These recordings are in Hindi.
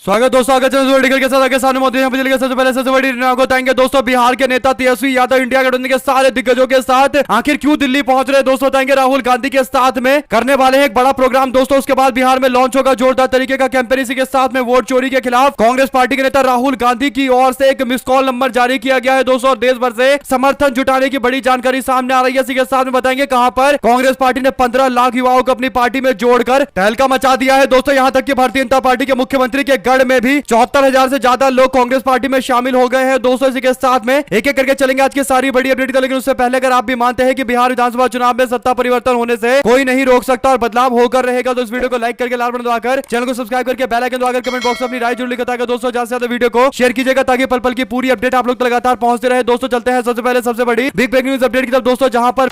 स्वागत दोस्तों, आगे के साथ आगे सामने मौजूद हैं सबसे पहले सबसे बड़ी बताएंगे दोस्तों। बिहार के नेता तेजस्वी यादव इंडिया गठबंधन के सारे दिग्गजों के साथ आखिर क्यों दिल्ली पहुंच रहे दोस्तों बताएंगे। राहुल गांधी के साथ में करने वाले हैं एक बड़ा प्रोग्राम दोस्तों। उसके बाद बिहार में लॉन्च होगा जोरदार तरीके का कैंपेन। इसी के साथ में वोट चोरी के खिलाफ कांग्रेस पार्टी के नेता राहुल गांधी की ओर से एक मिस कॉल नंबर जारी किया गया है दोस्तों। देश भर से समर्थन जुटाने की बड़ी जानकारी सामने आ रही है। इसी के साथ में बताएंगे कहां पर कांग्रेस पार्टी ने 15 लाख युवाओं को अपनी पार्टी में जोड़कर तहलका मचा दिया है दोस्तों। यहां तक कि भारतीय जनता पार्टी के मुख्यमंत्री के गढ़ में भी 74,000 से ज्यादा लोग कांग्रेस पार्टी में शामिल हो गए हैं दोस्तों। इसी के साथ में एक एक करके चलेंगे आज की सारी बड़ी अपडेट। लेकिन उससे पहले अगर आप भी मानते हैं कि बिहार विधानसभा चुनाव में सत्ता परिवर्तन होने से कोई नहीं रोक सकता और बदलाव होकर रहेगा, तो इस वीडियो को लाइक करके लाल बटन दबाकर चैनल को सब्सक्राइब करके बेल आइकन दबाकर कमेंट बॉक्स में अपनी राय जरूर लिखिएगा दोस्तों। ज्यादा से ज्यादा वीडियो को शेयर कीजिएगा ताकि पल पल की पूरी अपडेट आप लोग तक लगातार पहुंचते रहे दोस्तों। चलते हैं सबसे पहले सबसे बड़ी बिग ब्रेकिंग न्यूज अपडेट की तरफ दोस्तों, जहां पर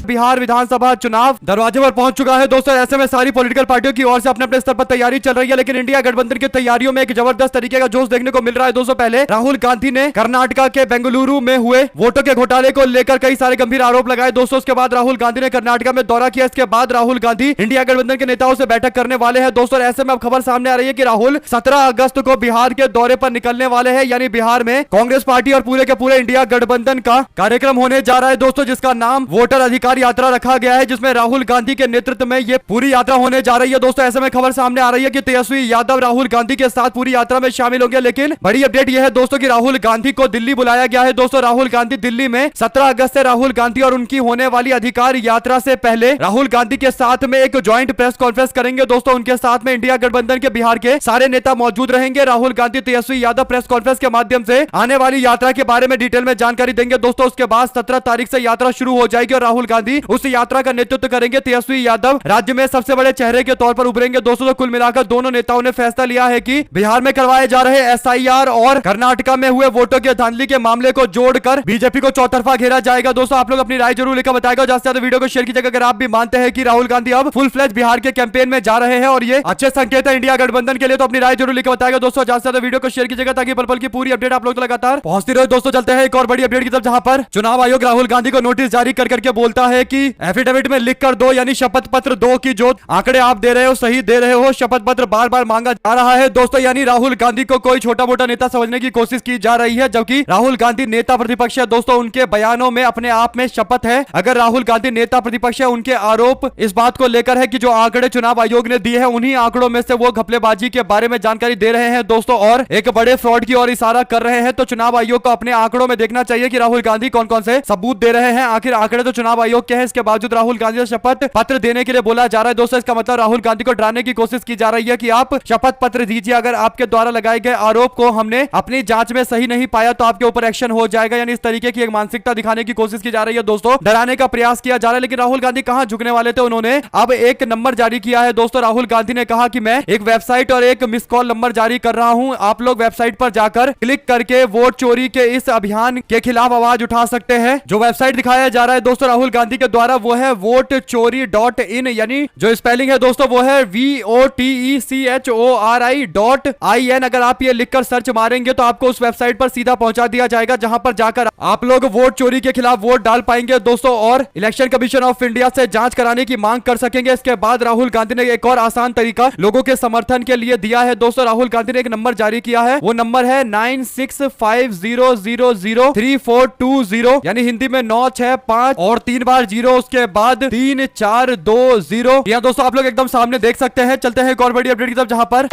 बिहार विधानसभा चुनाव दरवाजे पर पहुंच चुका है दोस्तों। ऐसे में सारी पॉलिटिकल पार्टियों की ओर से अपने अपने स्तर पर तैयारी चल रही है, लेकिन इंडिया गठबंधन की तैयारियों में एक जबरदस्त तरीके का जोश देखने को मिल रहा है दोस्तों। पहले राहुल गांधी ने कर्नाटका के बेंगलुरु में हुए वोटों के घोटाले को लेकर कई सारे गंभीर आरोप लगाए दोस्तों। उसके बाद राहुल गांधी ने कर्नाटका में दौरा किया। इसके बाद राहुल गांधी इंडिया गठबंधन के नेताओं से बैठक करने वाले हैं दोस्तों। ऐसे में अब खबर सामने आ रही है कि राहुल 17 अगस्त को बिहार के दौरे पर निकलने वाले हैं, यानी बिहार में कांग्रेस पार्टी और पूरे के पूरे इंडिया गठबंधन का कार्यक्रम होने जा रहा है दोस्तों, जिसका नाम वोटर अधिकार यात्रा रखा गया है, जिसमें राहुल गांधी के नेतृत्व में यह पूरी यात्रा होने जा रही है दोस्तों। ऐसे में खबर सामने आ रही है कि तेजस्वी यादव राहुल गांधी के साथ पूरी यात्रा में शामिल होंगे। लेकिन बड़ी अपडेट यह है दोस्तों कि राहुल गांधी को दिल्ली बुलाया गया है दोस्तों। राहुल गांधी दिल्ली में 17 अगस्त से राहुल गांधी और उनकी होने वाली अधिकार यात्रा से पहले राहुल गांधी के साथ में एक ज्वाइंट प्रेस कॉन्फ्रेंस करेंगे दोस्तों। उनके साथ में इंडिया गठबंधन के बिहार के सारे नेता मौजूद रहेंगे। राहुल गांधी तेजस्वी यादव प्रेस कॉन्फ्रेंस के माध्यम से आने वाली यात्रा के बारे में डिटेल में जानकारी देंगे दोस्तों। उसके बाद 17 तारीख से यात्रा शुरू हो जाएगी और राहुल गांधी उस यात्रा का नेतृत्व करेंगे। तेजस्वी यादव राज्य में सबसे बड़े चेहरे के तौर पर उभरेंगे दोस्तों। तो कुल मिलाकर दोनों नेताओं ने फैसला लिया है कि बिहार में करवाए जा रहे एसआईआर और कर्नाटका में हुए वोटों के धांधली के मामले को जोड़कर बीजेपी को चौतरफा घेरा जाएगा दोस्तों। आप लोग अपनी राय जरूर लिखकर बताएगा। ज्यादा से ज्यादा वीडियो को शेयर कीजिएगा अगर आप भी मानते हैं कि राहुल गांधी अब फुल फ्लैश बिहार के कैंपेन में जा रहे हैं और ये अच्छे संकेत है इंडिया गठबंधन के लिए। तो अपनी राय जरूर लिखकर बताएगा दोस्तों। ज्यादा से ज्यादा वीडियो को शेयर कीजिएगा ताकि पल पल की पूरी अपडेट आप लोग तो लगातार पहुंचती रहे दोस्तों। चलते हैं एक और बड़ी अपडेट की तरफ, जहां पर चुनाव आयोग राहुल गांधी को नोटिस जारी करके बोलता है कि एफिडेविट में लिख कर दो, यानी शपथ पत्र दो की जो आंकड़े आप दे रहे हो सही दे रहे हो। शपथ पत्र बार बार मांगा जा रहा है दोस्तों, यानी राहुल गांधी को कोई छोटा मोटा नेता समझने की कोशिश की जा रही है, जबकि राहुल गांधी नेता प्रतिपक्ष है दोस्तों। उनके बयानों में अपने आप में शपथ है। अगर राहुल गांधी नेता प्रतिपक्ष है, उनके आरोप इस बात को लेकर है कि जो आंकड़े चुनाव आयोग ने दिए हैं उन्हीं आंकड़ों में से वो घपलेबाजी के बारे में जानकारी दे रहे हैं दोस्तों और एक बड़े फ्रॉड की ओर इशारा कर रहे हैं। तो चुनाव आयोग को अपने आंकड़ों में देखना चाहिए कि राहुल गांधी कौन कौन से सबूत दे रहे हैं। आखिर आंकड़े तो चुनाव आयोग के हैं, इसके बावजूद राहुल गांधी से शपथ पत्र देने के लिए बोला जा रहा है दोस्तों। इसका मतलब राहुल गांधी को डराने की कोशिश की जा रही है कि आप शपथ पत्र दीजिए, अगर आपके द्वारा लगाए गए आरोप को हमने अपनी जांच में सही नहीं पाया तो आपके ऊपर एक्शन हो जाएगा। यानी इस तरीके की एक मानसिकता दिखाने की कोशिश की जा रही है दोस्तों, डराने का प्रयास किया जा रहा है। लेकिन राहुल गांधी कहां झुकने वाले थे, उन्होंने अब एक नंबर जारी किया है दोस्तों। राहुल गांधी ने कहा कि मैं एक वेबसाइट और एक मिस कॉल नंबर जारी कर रहा हूं। आप लोग वेबसाइट पर जाकर क्लिक करके वोट चोरी के इस अभियान के खिलाफ आवाज उठा सकते हैं। जो वेबसाइट दिखाया जा रहा है दोस्तों राहुल गांधी के द्वारा वो है वोटचोरी.in, यानी जो स्पेलिंग है दोस्तों वो है VOTECHORI.IN। अगर आप ये लिखकर सर्च मारेंगे तो आपको उस वेबसाइट पर सीधा पहुंचा दिया जाएगा, जहां पर जाकर आप लोग वोट चोरी के खिलाफ वोट डाल पाएंगे दोस्तों और इलेक्शन कमीशन ऑफ इंडिया से जांच कराने की मांग कर सकेंगे। इसके बाद राहुल गांधी ने एक और आसान तरीका लोगों के समर्थन के लिए दिया है दोस्तों। राहुल गांधी ने एक नंबर जारी किया है, वो नंबर है 9650003420, यानी हिंदी में 965 और 3 बार 0, उसके बाद 3420। यहाँ दोस्तों आप लोग एकदम सामने देख सकते हैं। चलते हैं एक और बड़ी अपडेट की तरफ, जहां पर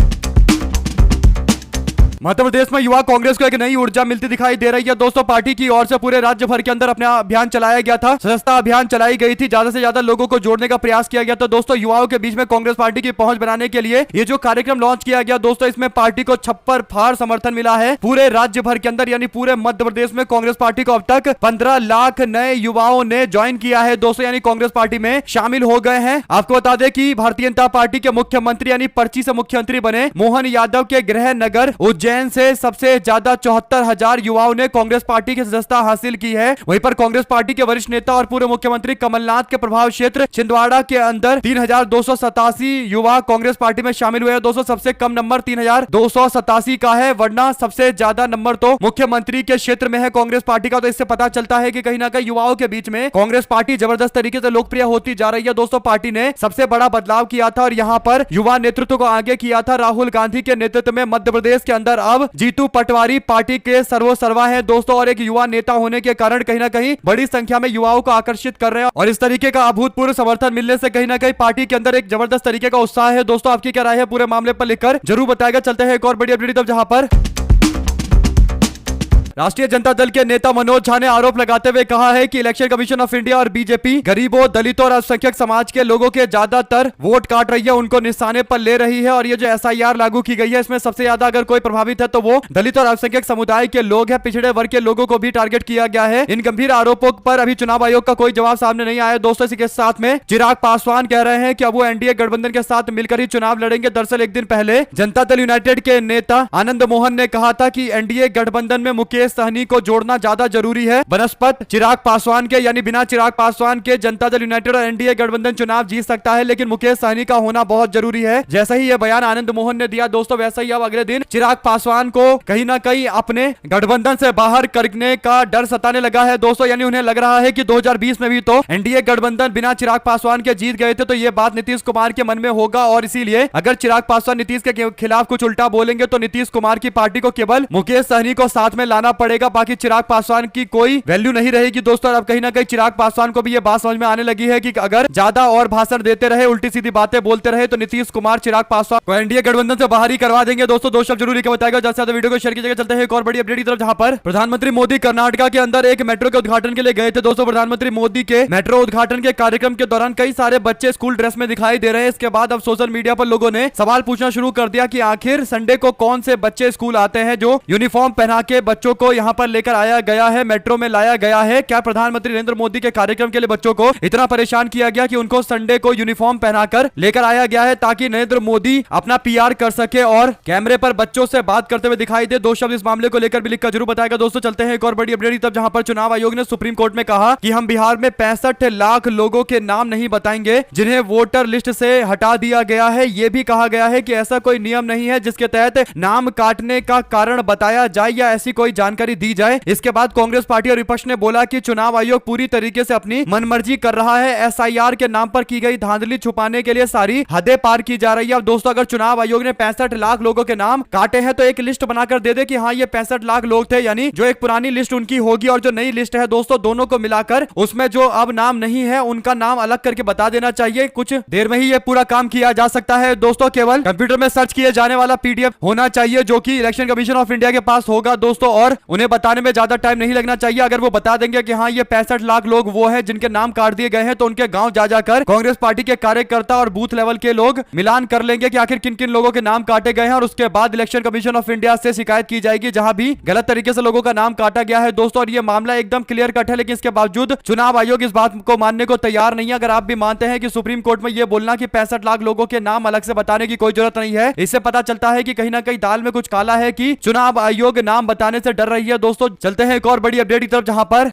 मध्य प्रदेश में युवा कांग्रेस को एक नई ऊर्जा मिलती दिखाई दे रही है दोस्तों। पार्टी की ओर से पूरे राज्य भर के अंदर अपना अभियान चलाया गया था, सदस्यता अभियान चलाई गई थी, ज्यादा से ज्यादा लोगों को जोड़ने का प्रयास किया गया था दोस्तों। युवाओं के बीच में कांग्रेस पार्टी की पहुंच बनाने के लिए ये जो कार्यक्रम लॉन्च किया गया दोस्तों, इसमें पार्टी को छप्पर फाड़ समर्थन मिला है पूरे राज्य भर के अंदर, यानी पूरे मध्य प्रदेश में कांग्रेस पार्टी को अब तक 15 लाख नए युवाओं ने ज्वाइन किया है दोस्तों, यानी कांग्रेस पार्टी में शामिल हो गए हैं। आपको बता दें कि भारतीय जनता पार्टी के मुख्यमंत्री यानी पर्ची से मुख्यमंत्री बने मोहन यादव के गृह नगर उज्जैन उज्जैन से सबसे ज्यादा 74,000 युवाओं ने कांग्रेस पार्टी की सदस्यता हासिल की है। वहीं पर कांग्रेस पार्टी के वरिष्ठ नेता और पूर्व मुख्यमंत्री कमलनाथ के प्रभाव क्षेत्र छिंदवाड़ा के अंदर 3,287 युवा कांग्रेस पार्टी में शामिल हुए हैं। दोस्तों सबसे कम नंबर 3,287 का है, वरना सबसे ज्यादा नंबर तो मुख्यमंत्री के क्षेत्र में है कांग्रेस पार्टी का। तो इससे पता चलता है कि कहीं ना कहीं युवाओं के बीच में कांग्रेस पार्टी जबरदस्त तरीके से लोकप्रिय होती जा रही है। दोस्तों पार्टी ने सबसे बड़ा बदलाव किया था और यहां पर युवा नेतृत्व को आगे किया था राहुल गांधी के नेतृत्व में। मध्य प्रदेश के अंदर अब जीतू पटवारी पार्टी के सर्वोसर्वा है दोस्तों, और एक युवा नेता होने के कारण कहीं ना कहीं बड़ी संख्या में युवाओं को आकर्षित कर रहे हैं और इस तरीके का अभूतपूर्व समर्थन मिलने से कहीं ना कहीं पार्टी के अंदर एक जबरदस्त तरीके का उत्साह है। दोस्तों आपकी क्या राय है पूरे मामले पर लिखकर जरूर बताएगा। चलते हैं एक और बड़ी अपडेट जहां पर राष्ट्रीय जनता दल के नेता मनोज झा ने आरोप लगाते हुए कहा है कि इलेक्शन कमीशन ऑफ इंडिया और बीजेपी गरीबों, दलितों और अल्पसंख्यक समाज के लोगों के ज्यादातर वोट काट रही है, उनको निशाने पर ले रही है। और ये जो एसआईआर लागू की गई है इसमें सबसे ज्यादा अगर कोई प्रभावित है तो वो दलित और अल्पसंख्यक समुदाय के लोग हैं। पिछड़े वर्ग के लोगों को भी टारगेट किया गया है। इन गंभीर आरोपों पर अभी चुनाव आयोग का कोई जवाब सामने नहीं आया। दोस्तों इसी के साथ में चिराग पासवान कह रहे हैं कि अब वो एनडीए गठबंधन के साथ मिलकर ही चुनाव लड़ेंगे। दरअसल एक दिन पहले जनता दल यूनाइटेड के नेता आनंद मोहन ने कहा था कि एनडीए गठबंधन में मुकेश सहनी को जोड़ना ज्यादा जरूरी है। बनस्पत चिराग पासवान के यानी बिना चिराग पासवान के जनता दल यूनाइटेड और एनडीए गठबंधन चुनाव जीत सकता है, लेकिन मुकेश सहनी का होना बहुत जरूरी है। जैसा ही यह बयान आनंद मोहन ने दिया दोस्तों, वैसा ही अब अगले दिन चिराग पासवान को कहीं ना कहीं अपने गठबंधन से बाहर करने का डर सताने लगा है दोस्तों। यानी उन्हें लग रहा है कि 2020 में भी तो एनडीए गठबंधन बिना चिराग पासवान के जीत गए थे, तो यह बात नीतीश कुमार के मन में होगा और इसीलिए अगर चिराग पासवान नीतीश के खिलाफ कुछ उल्टा बोलेंगे तो नीतीश कुमार की पार्टी को केवल मुकेश सहनी को साथ में लाना पड़ेगा, बाकी चिराग पासवान की कोई वैल्यू नहीं रहेगी दोस्तों। अब कहीं ना कहीं चिराग पासवान को भी ये बात समझ में आने लगी है कि अगर ज्यादा और भाषण देते रहे, उल्टी सीधी बातें बोलते रहे तो नीतीश कुमार चिराग पासवान को एनडीए गठबंधन से बाहर ही करवा देंगे। दोस्तों दो शब्द जरूर बताएगा, जैसे ज्यादा वीडियो को शेयर कीजिएगा। चलते हैं एक और बड़ी अपडेट की तरफ जहां पर प्रधानमंत्री मोदी कर्नाटक के अंदर एक मेट्रो के उद्घाटन के लिए गए थे। दोस्तों प्रधानमंत्री मोदी के मेट्रो उद्घाटन के कार्यक्रम के दौरान कई सारे बच्चे स्कूल ड्रेस में दिखाई दे रहे हैं। इसके बाद अब सोशल मीडिया पर लोगों ने सवाल पूछना शुरू कर दिया कि आखिर संडे को कौन से बच्चे स्कूल आते हैं जो यूनिफॉर्म पहना के बच्चों को यहां पर लेकर आया गया है, मेट्रो में लाया गया है। क्या प्रधानमंत्री नरेंद्र मोदी के कार्यक्रम के लिए बच्चों को इतना परेशान किया गया कि उनको संडे को यूनिफॉर्म पहनाकर लेकर आया गया है ताकि नरेंद्र मोदी अपना पीआर कर सके और कैमरे पर बच्चों से बात करते हुए दिखाई दे? दो शब्द इस मामले को लेकर भी लिखकर जरूर बताएगा। दोस्तों चलते हैं एक और बड़ी अपडेट तब जहां पर चुनाव आयोग ने सुप्रीम कोर्ट में कहा कि हम बिहार में 65 लाख लोगों के नाम नहीं बताएंगे जिन्हें वोटर लिस्ट से हटा दिया गया है। यह भी कहा गया है कि ऐसा कोई नियम नहीं है जिसके तहत नाम काटने का कारण बताया जाए या ऐसी कोई जानकारी दी जाए। इसके बाद कांग्रेस पार्टी और विपक्ष ने बोला कि चुनाव आयोग पूरी तरीके से अपनी मनमर्जी कर रहा है। एसआईआर के नाम पर की गई धांधली छुपाने के लिए सारी हदें पार की जा रही है। अब दोस्तों अगर चुनाव आयोग ने 65 लाख लोगों के नाम काटे हैं तो एक लिस्ट बनाकर दे दे कि हाँ ये 65 लाख लोग थे, यानी जो एक पुरानी लिस्ट उनकी होगी और जो नई लिस्ट है दोस्तों दोनों को मिलाकर उसमें जो अब नाम नहीं है उनका नाम अलग करके बता देना चाहिए। कुछ देर में ही ये पूरा काम किया जा सकता है दोस्तों। केवल कंप्यूटर में सर्च किए जाने वाला पीडीएफ होना चाहिए जो कि इलेक्शन कमीशन ऑफ इंडिया के पास होगा दोस्तों, और उन्हें बताने में ज्यादा टाइम नहीं लगना चाहिए। अगर वो बता देंगे कि हाँ ये 65 लाख लोग वो है जिनके नाम काट दिए गए हैं तो उनके गांव जा जाकर कांग्रेस पार्टी के कार्यकर्ता और बूथ लेवल के लोग मिलान कर लेंगे कि आखिर किन किन लोगों के नाम काटे गए हैं और उसके बाद इलेक्शन कमीशन ऑफ इंडिया से शिकायत की जाएगी जहां भी गलत तरीके से लोगों का नाम काटा गया है दोस्तों। और ये मामला एकदम क्लियर कट है, लेकिन इसके बावजूद चुनाव आयोग इस बात को मानने को तैयार नहीं है। अगर आप भी मानते हैं कि सुप्रीम कोर्ट में यह बोलना कि 65 लाख लोगों के नाम अलग से बताने की कोई जरूरत नहीं है, इससे पता चलता है कि कहीं ना कहीं दाल में कुछ काला है कि चुनाव आयोग नाम बताने से डर रही है दोस्तों। चलते हैं एक और बड़ी अपडेट की तरफ जहां पर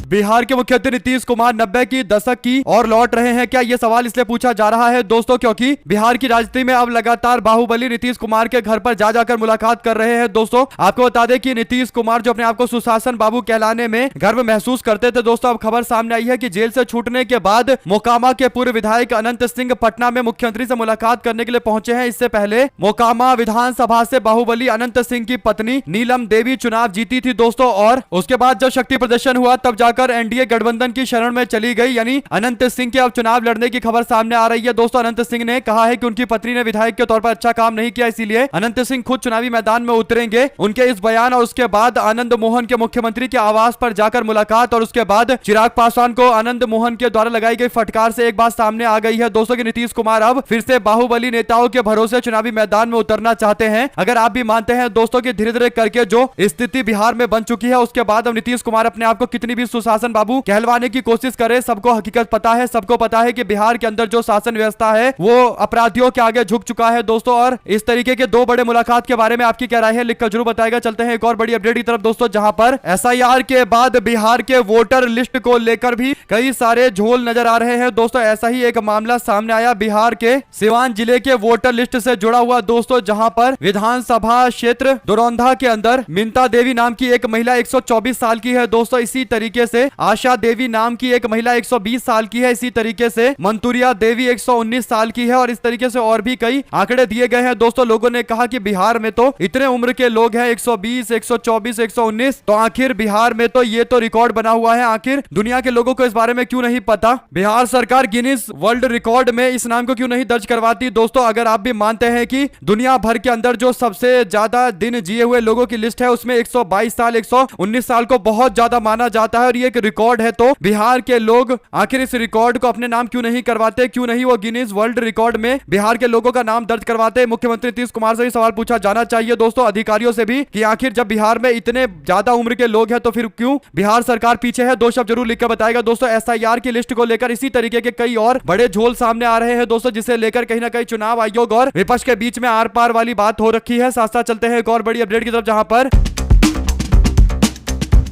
बिहार के मुख्यमंत्री नीतीश कुमार 90 की दशक की और लौट रहे हैं। क्या यह सवाल इसलिए पूछा जा रहा है दोस्तों क्योंकि बिहार की राजनीति में अब लगातार बाहुबली नीतीश कुमार के घर पर जा जाकर मुलाकात कर रहे हैं दोस्तों। आपको बता दें कि नीतीश कुमार जो अपने आप को सुशासन बाबू कहलाने में गर्व महसूस करते थे दोस्तों, अब खबर सामने आई है कि जेल से छूटने के बाद मोकामा के पूर्व विधायक अनंत सिंह पटना में मुख्यमंत्री से मुलाकात करने के लिए पहुंचे हैं। इससे पहले मोकामा विधानसभा से बाहुबली अनंत सिंह की पत्नी नीलम देवी चुनाव जीती थी दोस्तों, और उसके बाद जब शक्ति प्रदर्शन हुआ तब जाकर एनडीए गठबंधन की शरण में चली गई। यानी अनंत सिंह के अब चुनाव लड़ने की खबर सामने आ रही है दोस्तों। अनंत सिंह ने कहा है कि उनकी पत्नी ने विधायक के तौर पर अच्छा काम नहीं किया, इसीलिए अनंत सिंह खुद चुनावी मैदान में उतरेंगे। उनके इस बयान और उसके बाद आनंद मोहन के मुख्यमंत्री के आवास पर जाकर मुलाकात और उसके बाद चिराग पासवान को आनंद मोहन के द्वारा लगाई गई फटकार से एक बात सामने आ गई है दोस्तों कि नीतीश कुमार अब फिर से बाहुबली नेताओं के भरोसे चुनावी मैदान में उतरना चाहते हैं। अगर आप भी मानते हैं दोस्तों कि धीरे धीरे करके जो स्थिति बिहार में बन चुकी है उसके बाद अब नीतीश कुमार अपने आप को कितनी भी शासन बाबू कहलवाने की कोशिश करे, सबको हकीकत पता है, सबको पता है कि बिहार के अंदर जो शासन व्यवस्था है वो अपराधियों के आगे झुक चुका है दोस्तों। और इस तरीके के दो बड़े मुलाकात के बारे में आपकी क्या राय है, लिखकर जरूर बताएगा। चलते हैं एक और बड़ी अपडेट की तरफ दोस्तों, जहां पर एसआईआर के बाद बिहार के वोटर लिस्ट को लेकर भी कई सारे झोल नजर आ रहे हैं दोस्तों। ऐसा ही एक मामला सामने आया बिहार के सिवान जिले के वोटर लिस्ट से जुड़ा हुआ दोस्तों, जहां पर विधानसभा क्षेत्र दौरौंधा के अंदर मिंता देवी नाम की एक महिला 124 साल की है दोस्तों। इसी तरीके से आशा देवी नाम की एक महिला 120 साल की है। इसी तरीके से मंतुरिया देवी 119 साल की है। और इस तरीके से और भी कई आंकड़े दिए गए हैं दोस्तों। लोगों ने कहा कि बिहार में तो इतने उम्र के लोग हैं, 120, 124, 119, तो आखिर बिहार में तो ये तो रिकॉर्ड बना हुआ है, आखिर दुनिया के लोगों को इस बारे में क्यों नहीं पता? बिहार सरकार गिनीज वर्ल्ड रिकॉर्ड में इस नाम को क्यों नहीं दर्ज करवाती दोस्तों? अगर आप भी मानते हैं कि दुनिया भर के अंदर जो सबसे ज्यादा दिन जिए हुए लोगों की लिस्ट है उसमें 122 साल, 119 साल को बहुत ज्यादा माना जाता है और ये एक रिकॉर्ड है, तो बिहार के लोग आखिर इस रिकॉर्ड को अपने नाम क्यों नहीं करवाते? क्यों नहीं वो गिनीज वर्ल्ड रिकॉर्ड में बिहार के लोगों का नाम दर्ज करवाते? मुख्यमंत्री नीतीश कुमार से भी सवाल पूछा जाना चाहिए दोस्तों, अधिकारियों से भी, कि आखिर जब बिहार में इतने ज्यादा उम्र के लोग हैं तो फिर क्यों बिहार सरकार पीछे है? दो शब्द जरूर लिखकर बताएगा दोस्तों। एसआईआर की लिस्ट को लेकर इसी तरीके के कई और बड़े झोल सामने आ रहे हैं दोस्तों, जिसे लेकर कहीं ना कहीं चुनाव आयोग और विपक्ष के बीच में आर पार वाली बात हो रखी है। साथ साथ चलते हैं एक और बड़ी अपडेट की तरफ, जहां पर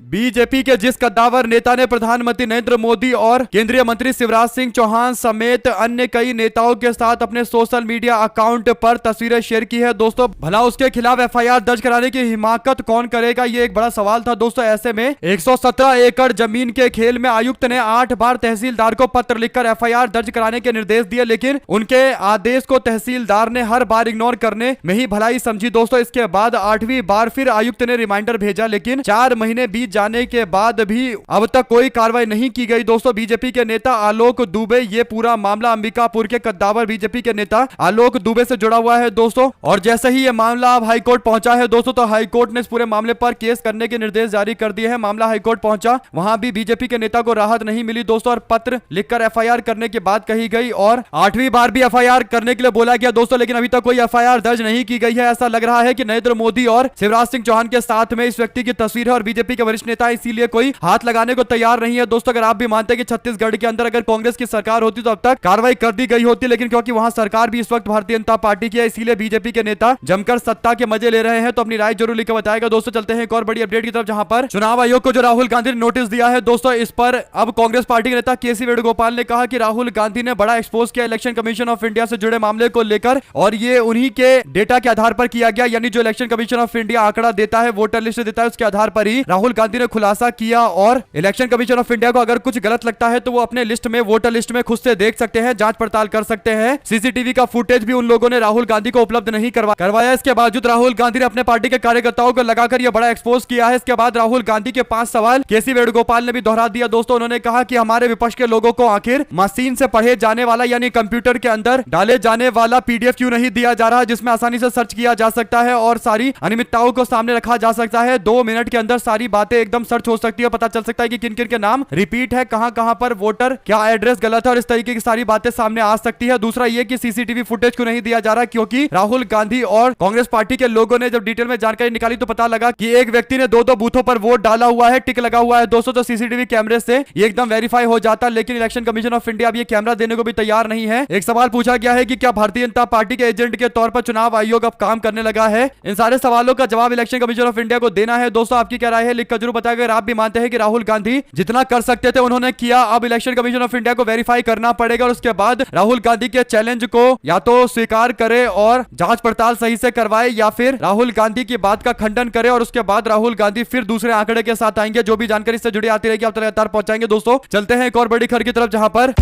बीजेपी के जिस कद्दावर नेता ने प्रधानमंत्री नरेंद्र मोदी और केंद्रीय मंत्री शिवराज सिंह चौहान समेत अन्य कई नेताओं के साथ अपने सोशल मीडिया अकाउंट पर तस्वीरें शेयर की है दोस्तों, भला उसके खिलाफ एफआईआर दर्ज कराने की हिमाकत कौन करेगा? ये एक बड़ा सवाल था दोस्तों। ऐसे में 117 एकड़ जमीन के खेल में आयुक्त ने 8 बार तहसीलदार को पत्र लिखकर एफआईआर दर्ज कराने के निर्देश दिए, लेकिन उनके आदेश को तहसीलदार ने हर बार इग्नोर करने में ही भलाई समझी दोस्तों। इसके बाद 8वीं बार फिर आयुक्त ने रिमाइंडर भेजा, लेकिन 4 महीने बीत जाने के बाद भी अब तक कोई कार्रवाई नहीं की गई दोस्तों। बीजेपी के नेता आलोक दुबे, ये पूरा मामला अंबिकापुर के कद्दावर बीजेपी के नेता आलोक दुबे से जुड़ा हुआ है दोस्तों। और जैसे ही ये मामला अब हाईकोर्ट पहुंचा है दोस्तों, तो हाईकोर्ट ने इस पूरे मामले पर केस करने के निर्देश जारी कर दिए हैं। मामला हाईकोर्ट पहुंचा, वहां भी बीजेपी के नेता को राहत नहीं मिली दोस्तों, और पत्र लिखकर एफआईआर करने की बात कही गई और 8वीं बार भी एफआईआर करने के लिए बोला गया दोस्तों, लेकिन अभी तक कोई एफआईआर दर्ज नहीं की गई है। ऐसा लग रहा है कि नरेंद्र मोदी और शिवराज सिंह चौहान के साथ में इस व्यक्ति की तस्वीर है और बीजेपी के वरिष्ठ नेता, इसीलिए कोई हाथ लगाने को तैयार नहीं है दोस्तों। अगर आप भी मानते हैं कि छत्तीसगढ़ के अंदर अगर कांग्रेस की सरकार होती तो अब तक कार्रवाई कर दी गई होती, लेकिन क्योंकि वहां सरकार भी इस वक्त भारतीय जनता पार्टी की है, इसीलिए बीजेपी के नेता जमकर सत्ता के मजे ले रहे हैं। तो अपनी राय जरूर लिखकर बताएगा दोस्तों। चलते हैं एक और बड़ी अपडेट की तरफ, जहां पर चुनाव आयोग को जो राहुल गांधी ने नोटिस दिया है दोस्तों, इस पर अब कांग्रेस पार्टी के नेता केसी वेणुगोपाल ने कहा कि राहुल गांधी ने बड़ा एक्सपोज किया इलेक्शन कमीशन ऑफ इंडिया से जुड़े मामले को लेकर, और ये उन्हीं के डेटा के आधार पर किया गया, यानी जो इलेक्शन कमीशन ऑफ इंडिया आंकड़ा देता है, वोटर लिस्ट देता है, उसके आधार पर ही राहुल गांधी ने खुलासा किया। और इलेक्शन कमीशन ऑफ इंडिया को अगर कुछ गलत लगता है तो वो अपने लिस्ट में, वोटर लिस्ट में खुद से देख सकते हैं, जांच पड़ताल कर सकते हैं। सीसीटीवी का फुटेज भी उन लोगों ने राहुल गांधी को उपलब्ध नहीं करवाया। इसके बावजूद राहुल गांधी ने अपने पार्टी के कार्यकर्ताओं को लगाकर यह बड़ा एक्सपोज किया है। इसके बाद राहुल गांधी के 5 सवाल केसी वेणुगोपाल ने भी दोहरा दिया दोस्तों। उन्होंने कहा कि हमारे विपक्ष के लोगों को आखिर मशीन से पढ़े जाने वाला, यानी कंप्यूटर के अंदर डाले जाने वाला पीडीएफ क्यों नहीं दिया जा रहा, जिसमें आसानी से सर्च किया जा सकता है और सारी अनियमितताओं को सामने रखा जा सकता है। 2 मिनट के अंदर सारी बातें एकदम सर्च हो सकती है, पता चल सकता है कि किन किन के नाम रिपीट है, कहां कहां पर वोटर क्या एड्रेस गलत है, और इस तरीके की सारी बातें सामने आ सकती है। दूसरा ये कि सीसीटीवी फुटेज क्यों नहीं दिया जा रहा, क्योंकि राहुल गांधी और कांग्रेस पार्टी के लोगों ने जब डिटेल में जानकारी निकाली तो पता लगा कि एक व्यक्ति ने 2-2 बूथों पर वोट डाला हुआ है, टिक लगा हुआ है दोस्तों। तो सीसीटीवी कैमरे से ये एकदम वेरीफाई हो जाता, लेकिन इलेक्शन कमीशन ऑफ इंडिया अब ये कैमरा देने को भी तैयार नहीं है। एक सवाल पूछा गया है कि क्या भारतीय जनता पार्टी के एजेंट के तौर पर चुनाव आयोग अब काम करने लगा है? इन सारे सवालों का जवाब इलेक्शन कमीशन ऑफ इंडिया को देना है दोस्तों। आपकी क्या राय है, लिखकर जरूर बताएगा। अगर आप भी मानते हैं कि राहुल गांधी जितना कर सकते थे उन्होंने किया, अब इलेक्शन कमीशन ऑफ इंडिया को वेरीफाई करना पड़ेगा और उसके बाद राहुल गांधी के चैलेंज को या तो स्वीकार करे और जांच पड़ताल सही से करवाए, या फिर राहुल गांधी की बात का खंडन करे और उसके बाद राहुल गांधी फिर दूसरे आंकड़े के साथ आएंगे। जो भी जानकारी इससे जुड़ी आती रहेगी आप लगातार पहुंचाएंगे दोस्तों। चलते हैं एक और बड़ी खबर की तरफ, जहां पर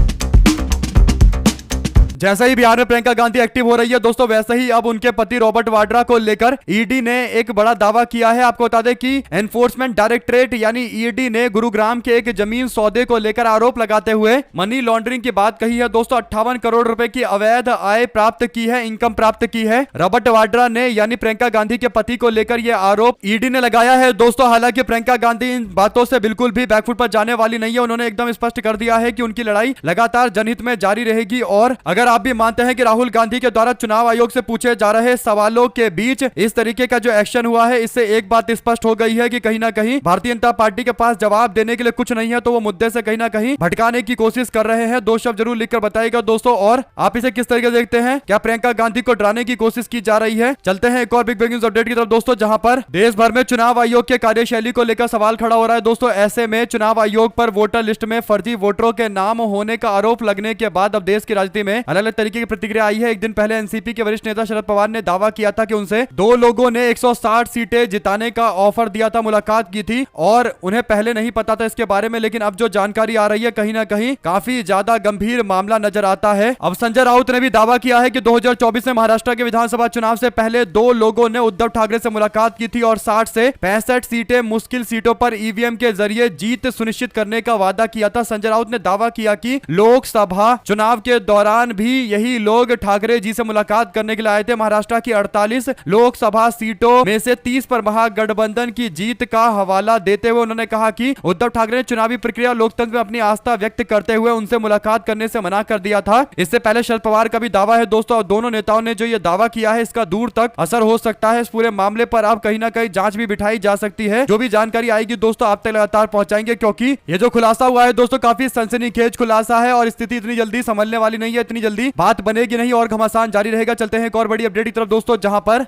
जैसे ही बिहार में प्रियंका गांधी एक्टिव हो रही है दोस्तों, वैसे ही अब उनके पति रॉबर्ट वाड्रा को लेकर ईडी ने एक बड़ा दावा किया है। आपको बता दें कि एनफोर्समेंट डायरेक्टरेट यानी ईडी ने गुरुग्राम के एक जमीन सौदे को लेकर आरोप लगाते हुए मनी लॉन्ड्रिंग की बात कही है दोस्तों। 58 करोड़ रुपए की अवैध आय प्राप्त की है, इनकम प्राप्त की है रॉबर्ट वाड्रा ने, यानी प्रियंका गांधी के पति को लेकर यह आरोप ईडी ने लगाया है दोस्तों। हालांकि प्रियंका गांधी इन बातों से बिल्कुल भी बैकफुट पर जाने वाली नहीं है। उन्होंने एकदम स्पष्ट कर दिया है कि उनकी लड़ाई लगातार जनहित में जारी रहेगी, और अगर आप भी मानते हैं कि राहुल गांधी के द्वारा चुनाव आयोग से पूछे जा रहे सवालों के बीच इस तरीके का जो एक्शन हुआ है, इससे एक बात स्पष्ट हो गई है कि कहीं ना कहीं भारतीय जनता पार्टी के पास जवाब देने के लिए कुछ नहीं है, तो वो मुद्दे से कहीं ना कहीं भटकाने की कोशिश कर रहे हैं। दो शब्द जरूर लिखकर बताइएगा दोस्तों। और आप इसे किस तरीके से देखते हैं? क्या प्रियंका गांधी को डराने की कोशिश की जा रही है? चलते हैं एक और बिग न्यूज अपडेट की तरफ दोस्तों, जहां पर देश भर में चुनाव आयोग के कार्यशैली को लेकर सवाल खड़ा हो रहा है दोस्तों। ऐसे में चुनाव आयोग पर वोटर लिस्ट में फर्जी वोटरों के नाम होने का आरोप लगने के बाद अब देश की राजनीति में अलग अलग तरीके की प्रतिक्रिया आई है। एक दिन पहले एनसीपी के वरिष्ठ नेता शरद पवार ने दावा किया था कि उनसे दो लोगों ने 160 सीटें जिताने का ऑफर दिया था, मुलाकात की थी और उन्हें पहले नहीं पता था इसके बारे में। लेकिन अब जो जानकारी आ रही है कहीं ना कहीं काफी ज्यादा गंभीर मामला नजर आता है। अब संजय राउत ने भी दावा किया है कि 2024 में महाराष्ट्र के विधानसभा चुनाव से पहले दो लोगों ने उद्धव ठाकरे से मुलाकात की थी और 60 से 65 सीटें मुश्किल सीटों पर ईवीएम के जरिए जीत सुनिश्चित करने का वादा किया था। संजय राउत ने दावा किया कि लोकसभा चुनाव के दौरान भी यही लोग ठाकरे जी से मुलाकात करने के लिए आए थे। महाराष्ट्र की 48 लोकसभा सीटों में से 30 पर महागठबंधन की जीत का हवाला देते हुए उन्होंने कहा कि उद्धव ठाकरे ने चुनावी प्रक्रिया लोकतंत्र में अपनी आस्था व्यक्त करते हुए उनसे मुलाकात करने से मना कर दिया था। इससे पहले शरद पवार का भी दावा है दोस्तों, और दोनों नेताओं ने जो ये दावा किया है इसका दूर तक असर हो सकता है। इस पूरे मामले पर अब कहीं ना कहीं जांच भी बिठाई जा सकती है। जो भी जानकारी आएगी दोस्तों आप तक लगातार पहुंचाएंगे, क्योंकि ये जो खुलासा हुआ है दोस्तों काफी सनसनीखेज खुलासा है और स्थिति इतनी जल्दी संभलने वाली नहीं है, इतनी जल्दी बात बनेगी नहीं और घमासान जारी रहेगा। चलते हैं एक और बड़ी अपडेट की तरफ दोस्तों, जहां पर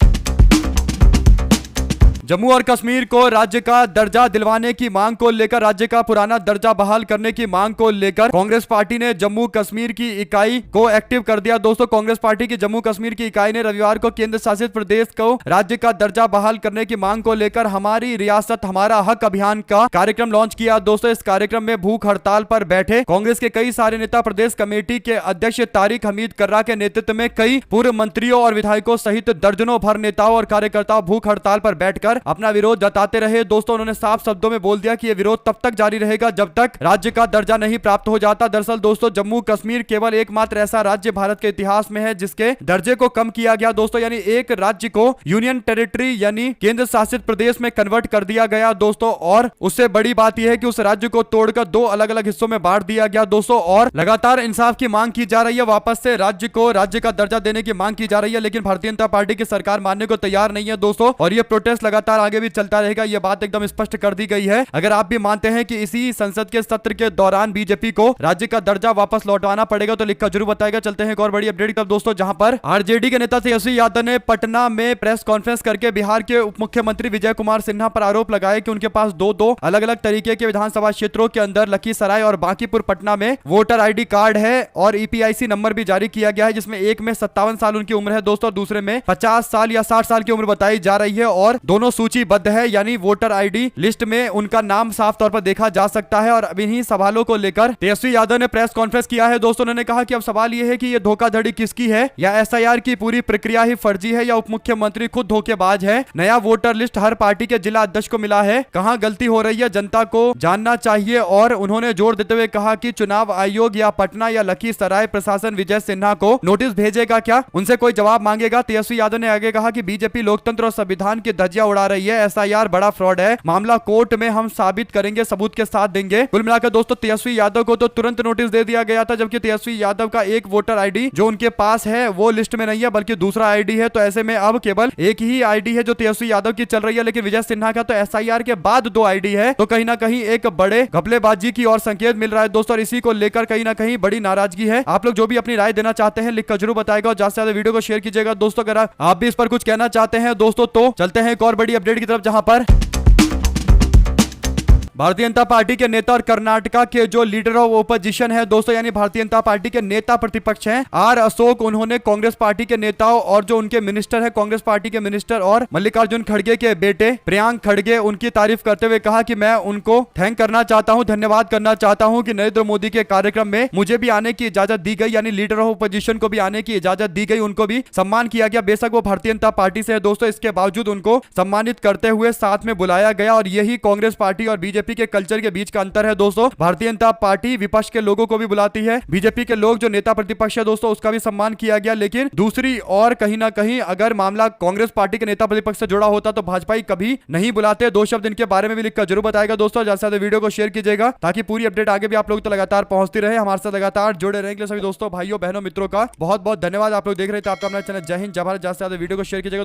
जम्मू और कश्मीर को राज्य का दर्जा दिलवाने की मांग को लेकर, राज्य का पुराना दर्जा बहाल करने की मांग को लेकर कांग्रेस पार्टी ने जम्मू कश्मीर की इकाई को एक्टिव कर दिया दोस्तों। कांग्रेस पार्टी की जम्मू कश्मीर की इकाई ने रविवार को केंद्र शासित प्रदेश को राज्य का दर्जा बहाल करने की मांग को लेकर हमारी रियासत हमारा हक अभियान का कार्यक्रम लॉन्च किया दोस्तों। इस कार्यक्रम में भूख हड़ताल पर बैठे कांग्रेस के कई सारे नेता, प्रदेश कमेटी के अध्यक्ष तारिक हमीद कर्रा के नेतृत्व में कई पूर्व मंत्रियों और विधायकों सहित दर्जनों भर नेताओं और कार्यकर्ताओं भूख हड़ताल पर बैठकर अपना विरोध जताते रहे दोस्तों। उन्होंने साफ शब्दों में बोल दिया कि यह विरोध तब तक जारी रहेगा जब तक राज्य का दर्जा नहीं प्राप्त हो जाता। दरअसल दोस्तों जम्मू कश्मीर केवल एकमात्र ऐसा राज्य भारत के इतिहास में है जिसके दर्जे को कम किया गया दोस्तों, यानी एक राज्य को यूनियन टेरिटरी यानी केंद्र शासित प्रदेश में कन्वर्ट कर दिया गया दोस्तों। और उससे बड़ी बात यह है कि उस राज्य को तोड़कर दो अलग अलग हिस्सों में बांट दिया गया दोस्तों। और लगातार इंसाफ की मांग की जा रही है, वापस से राज्य को राज्य का दर्जा देने की मांग की जा रही है, लेकिन भारतीय जनता पार्टी की सरकार मानने को तैयार नहीं है दोस्तों। और ये प्रोटेस्ट लगातार आगे भी चलता रहेगा, यह बात एकदम स्पष्ट कर दी गई है। अगर आप भी मानते हैं कि इसी संसद के सत्र के दौरान बीजेपी को राज्य का दर्जा वापस लौटवाना पड़ेगा तो लिखकर जरूर बताएगा। चलते हैं एक और बड़ी अपडेट की तरफ दोस्तों, जहां पर आरजेडी के नेता तेजस्वी यादव ने पटना में प्रेस कॉन्फ्रेंस करके बिहार के उप मुख्यमंत्री विजय कुमार सिन्हा पर आरोप लगाया कि उनके पास दो अलग अलग तरीके के विधानसभा क्षेत्रों के अंदर लखीसराय और बांकीपुर पटना में वोटर आईडी कार्ड है और ईपीआईसी नंबर भी जारी किया गया है, जिसमें एक में 57 साल उनकी उम्र है दोस्तों, दूसरे में 50 साल या 60 साल की उम्र बताई जा रही है और दोनों सूचीबद्ध है, यानी वोटर आईडी लिस्ट में उनका नाम साफ तौर पर देखा जा सकता है। और अब इन्हीं सवालों को लेकर तेजस्वी यादव ने प्रेस कॉन्फ्रेंस किया है दोस्तों। उन्होंने कहा कि अब सवाल यह है कि यह धोखाधड़ी किसकी है, या एसआईआर की पूरी प्रक्रिया ही फर्जी है, या उप मुख्यमंत्री खुद धोखेबाज है। नया वोटर लिस्ट हर पार्टी के जिला अध्यक्ष को मिला है, कहां गलती हो रही है जनता को जानना चाहिए। और उन्होंने जोर देते हुए कहा कि चुनाव आयोग या पटना या लखीसराय प्रशासन विजय सिन्हा को नोटिस भेजेगा क्या, उनसे कोई जवाब मांगेगा। तेजस्वी यादव ने आगे कहा कि बीजेपी लोकतंत्र और संविधान की धज्जियां उड़ा रही है, एसआईआर बड़ा फ्रॉड है, मामला कोर्ट में हम साबित करेंगे, सबूत के साथ देंगे। कुल मिलाकर दोस्तों तेजस्वी यादव को तो तुरंत नोटिस दे दिया गया था, जबकि तेजस्वी यादव का एक वोटर आईडी जो उनके पास है वो लिस्ट में नहीं है बल्कि दूसरा आईडी है। तो ऐसे में अब केवल एक ही आईडी है जो तेजस्वी यादव की चल रही है, लेकिन विजय सिन्हा का तो एसआईआर के बाद 2 आईडी है। तो कहीं ना कहीं एक बड़े घपलेबाजी की और संकेत मिल रहा है दोस्तों, और इसी को लेकर कहीं ना कहीं बड़ी नाराजगी है। आप लोग जो भी अपनी राय देना चाहते हैं लिखकर जरूर बताएगा और ज्यादा से ज्यादा वीडियो को शेयर कीजिएगा दोस्तों। अगर आप भी इस पर कुछ कहना चाहते हैं दोस्तों तो चलते हैं एक और बड़ी अपडेट की तरफ, जहां पर भारतीय जनता पार्टी के नेता और कर्नाटका के जो लीडर ऑफ ओपोजिशन है दोस्तों, यानी भारतीय जनता पार्टी के नेता प्रतिपक्ष हैं आर अशोक, उन्होंने कांग्रेस पार्टी के नेताओं और जो उनके मिनिस्टर है कांग्रेस पार्टी के मिनिस्टर और मल्लिकार्जुन खड़गे के बेटे प्रियांक खड़गे, उनकी तारीफ करते हुए कहा कि मैं उनको थैंक करना चाहता हूं, धन्यवाद करना चाहता हूं कि नरेंद्र मोदी के कार्यक्रम में मुझे भी आने की इजाजत दी गई, यानी लीडर ऑफ ओपोजिशन को भी आने की इजाजत दी गई, उनको भी सम्मान किया गया। बेशक वो भारतीय जनता पार्टी से है दोस्तों, इसके बावजूद उनको सम्मानित करते हुए साथ में बुलाया गया और यही कांग्रेस पार्टी और बीजेपी बीजेपी के कल्चर के बीच का अंतर है दोस्तों। भारतीय जनता पार्टी विपक्ष के लोगों को भी बुलाती है, बीजेपी के लोग जो नेता प्रतिपक्ष है दोस्तों उसका भी सम्मान किया गया, लेकिन दूसरी और कहीं ना कहीं अगर मामला कांग्रेस पार्टी के नेता प्रतिपक्ष से जुड़ा होता तो भाजपा कभी नहीं बुलाते। दो शब्द इनके बारे में भी लिखकर जरूर बताएगा दोस्तों। ज्यादा से ज्यादा वीडियो को शेयर कीजिएगा ताकि पूरी अपडेट आगे भी आप लोग तो लगातार पहुंचती रहे। हमारे साथ लगातार जुड़े रहने के लिए सभी दोस्तों, भाइयों, बहनों, मित्रों का बहुत बहुत धन्यवाद। आप लोग देख रहे थे आपका अपना चैनल जय हिंद जय भारत। ज्यादा से ज्यादा वीडियो को शेयर कीजिएगा।